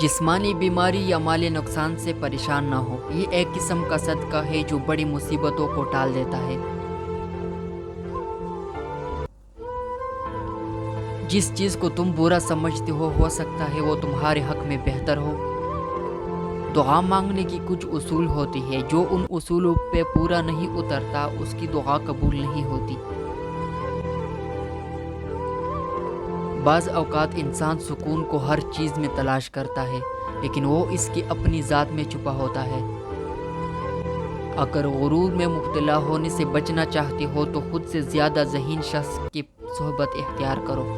جسمانی بیماری یا مالی نقصان سے پریشان نہ ہو، یہ ایک قسم کا صدقہ ہے جو بڑی مصیبتوں کو ٹال دیتا ہے۔ جس چیز کو تم برا سمجھتے ہو سکتا ہے وہ تمہارے حق میں بہتر ہو۔ دعا مانگنے کی کچھ اصول ہوتی ہے، جو ان اصولوں پہ پورا نہیں اترتا اس کی دعا قبول نہیں ہوتی۔ بعض اوقات انسان سکون کو ہر چیز میں تلاش کرتا ہے، لیکن وہ اس کی اپنی ذات میں چھپا ہوتا ہے۔ اگر غرور میں مبتلا ہونے سے بچنا چاہتے ہو تو خود سے زیادہ ذہین شخص کی صحبت اختیار کرو۔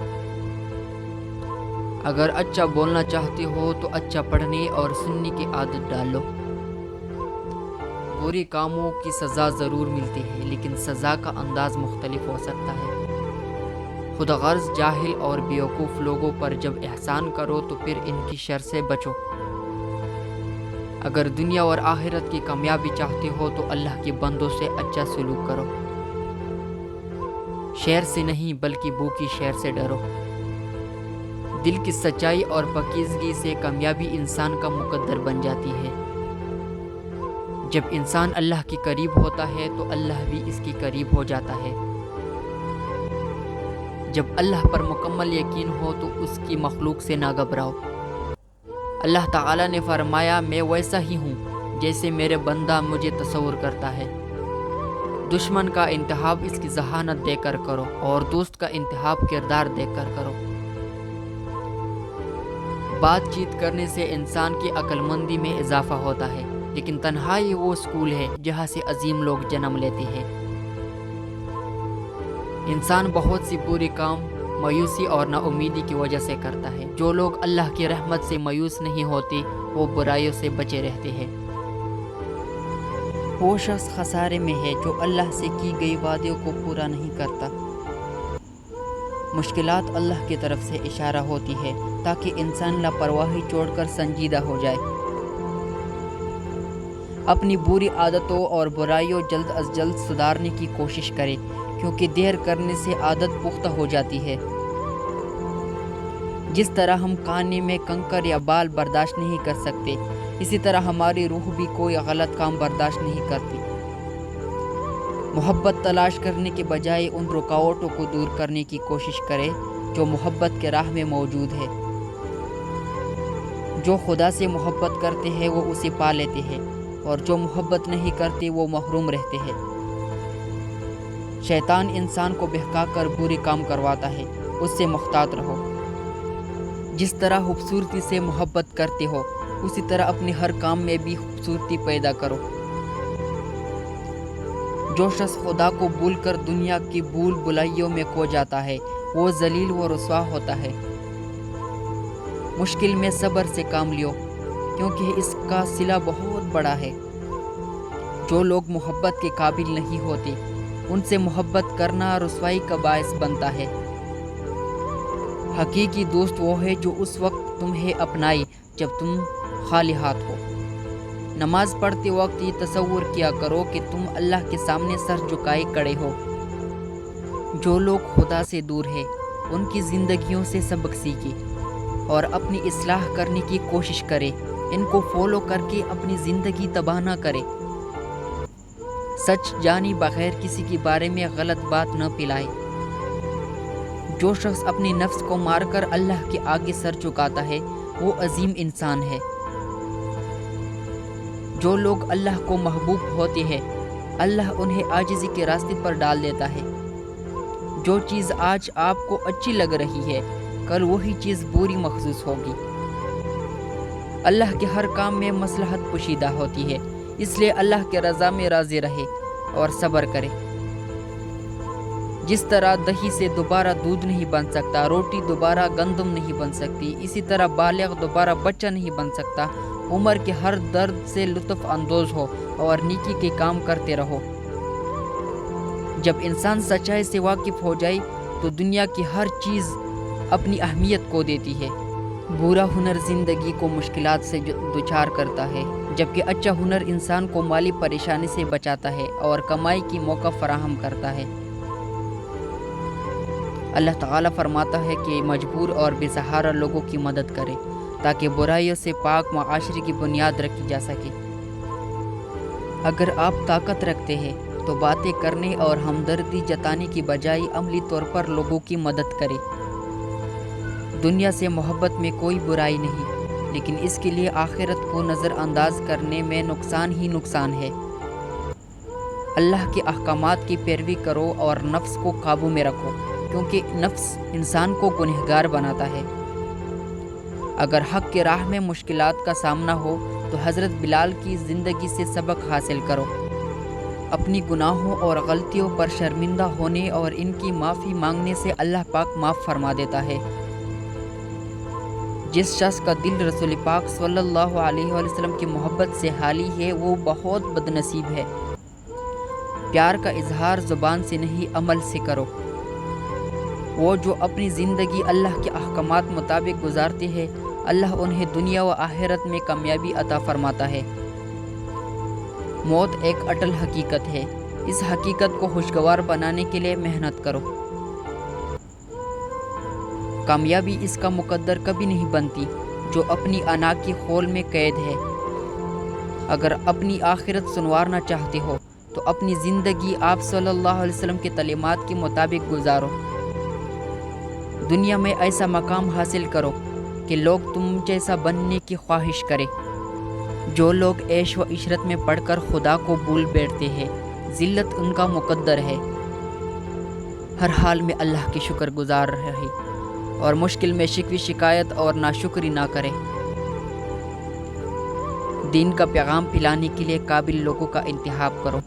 اگر اچھا بولنا چاہتے ہو تو اچھا پڑھنے اور سننے کی عادت ڈالو۔ برے کاموں کی سزا ضرور ملتی ہے، لیکن سزا کا انداز مختلف ہو سکتا ہے۔ خود غرض جاہل اور بیوقوف لوگوں پر جب احسان کرو تو پھر ان کی شر سے بچو۔ اگر دنیا اور آخرت کی کامیابی چاہتے ہو تو اللہ کے بندوں سے اچھا سلوک کرو۔ شیر سے نہیں بلکہ بھوکی شیر سے ڈرو۔ دل کی سچائی اور پاکیزگی سے کامیابی انسان کا مقدر بن جاتی ہے۔ جب انسان اللہ کے قریب ہوتا ہے تو اللہ بھی اس کے قریب ہو جاتا ہے۔ جب اللہ پر مکمل یقین ہو تو اس کی مخلوق سے نہ گھبراؤ۔ اللہ تعالیٰ نے فرمایا، میں ویسا ہی ہوں جیسے میرے بندہ مجھے تصور کرتا ہے۔ دشمن کا انتخاب اس کی ذہانت دے کر کرو اور دوست کا انتخاب کردار دیکھ کر کرو۔ بات چیت کرنے سے انسان کی عقل مندی میں اضافہ ہوتا ہے، لیکن تنہائی وہ اسکول ہے جہاں سے عظیم لوگ جنم لیتے ہیں۔ انسان بہت سی برے کام مایوسی اور نا امیدی کی وجہ سے کرتا ہے۔ جو لوگ اللہ کی رحمت سے مایوس نہیں ہوتے وہ برائیوں سے بچے رہتے ہیں۔ وہ شخص خسارے میں ہے جو اللہ سے کی گئی وعدوں کو پورا نہیں کرتا۔ مشکلات اللہ کی طرف سے اشارہ ہوتی ہے تاکہ انسان لاپرواہی چھوڑ کر سنجیدہ ہو جائے۔ اپنی بری عادتوں اور برائیوں جلد از جلد سدھارنے کی کوشش کرے، کیونکہ دیر کرنے سے عادت پختہ ہو جاتی ہے۔ جس طرح ہم کھانے میں کنکر یا بال برداشت نہیں کر سکتے، اسی طرح ہماری روح بھی کوئی غلط کام برداشت نہیں کرتی۔ محبت تلاش کرنے کے بجائے ان رکاوٹوں کو دور کرنے کی کوشش کرے جو محبت کے راہ میں موجود ہے۔ جو خدا سے محبت کرتے ہیں وہ اسے پا لیتے ہیں، اور جو محبت نہیں کرتے وہ محروم رہتے ہیں۔ شیطان انسان کو بہکا کر برے کام کرواتا ہے، اس سے محتاط رہو۔ جس طرح خوبصورتی سے محبت کرتے ہو، اسی طرح اپنے ہر کام میں بھی خوبصورتی پیدا کرو۔ جو شخص خدا کو بھول کر دنیا کی بھول بھلائیوں میں کھو جاتا ہے وہ ذلیل و رسوا ہوتا ہے۔ مشکل میں صبر سے کام لیو، کیونکہ اس کا صلہ بہت بڑا ہے۔ جو لوگ محبت کے قابل نہیں ہوتے ان سے محبت کرنا رسوائی کا باعث بنتا ہے۔ حقیقی دوست وہ ہے جو اس وقت تمہیں اپنائے جب تم خالی ہاتھ ہو۔ نماز پڑھتے وقت یہ تصور کیا کرو کہ تم اللہ کے سامنے سر جھکائے کھڑے ہو۔ جو لوگ خدا سے دور ہیں ان کی زندگیوں سے سبق سیکھے اور اپنی اصلاح کرنے کی کوشش کرے۔ ان کو فالو کر کے اپنی زندگی تباہ نہ کرے۔ سچ جانی بغیر کسی کے بارے میں غلط بات نہ پھیلائے۔ جو شخص اپنی نفس کو مار کر اللہ کے آگے سر جھکاتا ہے وہ عظیم انسان ہے۔ جو لوگ اللہ کو محبوب ہوتے ہیں اللہ انہیں عاجزی کے راستے پر ڈال دیتا ہے۔ جو چیز آج آپ کو اچھی لگ رہی ہے کل وہی چیز بری محسوس ہوگی۔ اللہ کے ہر کام میں مصلحت پوشیدہ ہوتی ہے، اس لیے اللہ کے رضا میں راضی رہے اور صبر کرے۔ جس طرح دہی سے دوبارہ دودھ نہیں بن سکتا، روٹی دوبارہ گندم نہیں بن سکتی، اسی طرح بالغ دوبارہ بچہ نہیں بن سکتا۔ عمر کے ہر درد سے لطف اندوز ہو اور نیکی کے کام کرتے رہو۔ جب انسان سچائی سے واقف ہو جائے تو دنیا کی ہر چیز اپنی اہمیت کو دیتی ہے۔ برا ہنر زندگی کو مشکلات سے دوچار کرتا ہے، جبکہ اچھا ہنر انسان کو مالی پریشانی سے بچاتا ہے اور کمائی کی موقع فراہم کرتا ہے۔ اللہ تعالیٰ فرماتا ہے کہ مجبور اور بے سہارا لوگوں کی مدد کرے، تاکہ برائیوں سے پاک معاشرے کی بنیاد رکھی جا سکے۔ اگر آپ طاقت رکھتے ہیں تو باتیں کرنے اور ہمدردی جتانے کی بجائے عملی طور پر لوگوں کی مدد کریں۔ دنیا سے محبت میں کوئی برائی نہیں، لیکن اس کے لیے آخرت کو نظر انداز کرنے میں نقصان ہی نقصان ہے۔ اللہ کے احکامات کی پیروی کرو اور نفس کو قابو میں رکھو، کیونکہ نفس انسان کو گنہگار بناتا ہے۔ اگر حق کی راہ میں مشکلات کا سامنا ہو تو حضرت بلال کی زندگی سے سبق حاصل کرو۔ اپنی گناہوں اور غلطیوں پر شرمندہ ہونے اور ان کی معافی مانگنے سے اللہ پاک معاف فرما دیتا ہے۔ جس شخص کا دل رسول پاک صلی اللہ علیہ وسلم کی محبت سے خالی ہے وہ بہت بد نصیب ہے۔ پیار کا اظہار زبان سے نہیں، عمل سے کرو۔ وہ جو اپنی زندگی اللہ کے احکامات مطابق گزارتے ہیں، اللہ انہیں دنیا و آخرت میں کامیابی عطا فرماتا ہے۔ موت ایک اٹل حقیقت ہے، اس حقیقت کو خوشگوار بنانے کے لیے محنت کرو۔ کامیابی اس کا مقدر کبھی نہیں بنتی جو اپنی انا کی خول میں قید ہے۔ اگر اپنی آخرت سنوارنا چاہتے ہو تو اپنی زندگی آپ صلی اللہ علیہ وسلم کے تعلیمات کے مطابق گزارو۔ دنیا میں ایسا مقام حاصل کرو کہ لوگ تم جیسا بننے کی خواہش کریں۔ جو لوگ عیش و عشرت میں پڑھ کر خدا کو بھول بیٹھتے ہیں، ذلت ان کا مقدر ہے۔ ہر حال میں اللہ کے شکر گزار رہے اور مشکل میں شکوی شکایت اور ناشکری نہ کرے۔ دین کا پیغام پھیلانے کے لیے قابل لوگوں کا انتخاب کرو۔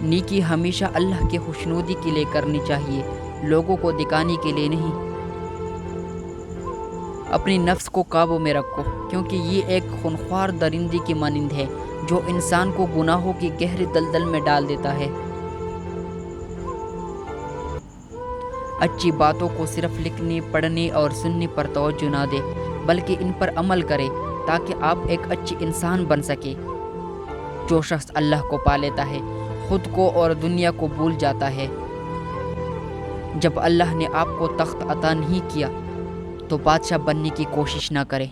نیکی ہمیشہ اللہ کے خوشنودی کے لیے کرنی چاہیے، لوگوں کو دکھانے کے لیے نہیں۔ اپنی نفس کو قابو میں رکھو، کیونکہ یہ ایک خونخوار درندے کی مانند ہے جو انسان کو گناہوں کی گہری دلدل میں ڈال دیتا ہے۔ اچھی باتوں کو صرف لکھنے، پڑھنے اور سننے پر توجہ نہ دے، بلکہ ان پر عمل کرے تاکہ آپ ایک اچھی انسان بن سکے۔ جو شخص اللہ کو پا لیتا ہے خود کو اور دنیا کو بھول جاتا ہے۔ جب اللہ نے آپ کو تخت عطا نہیں کیا تو بادشاہ بننے کی کوشش نہ کرے۔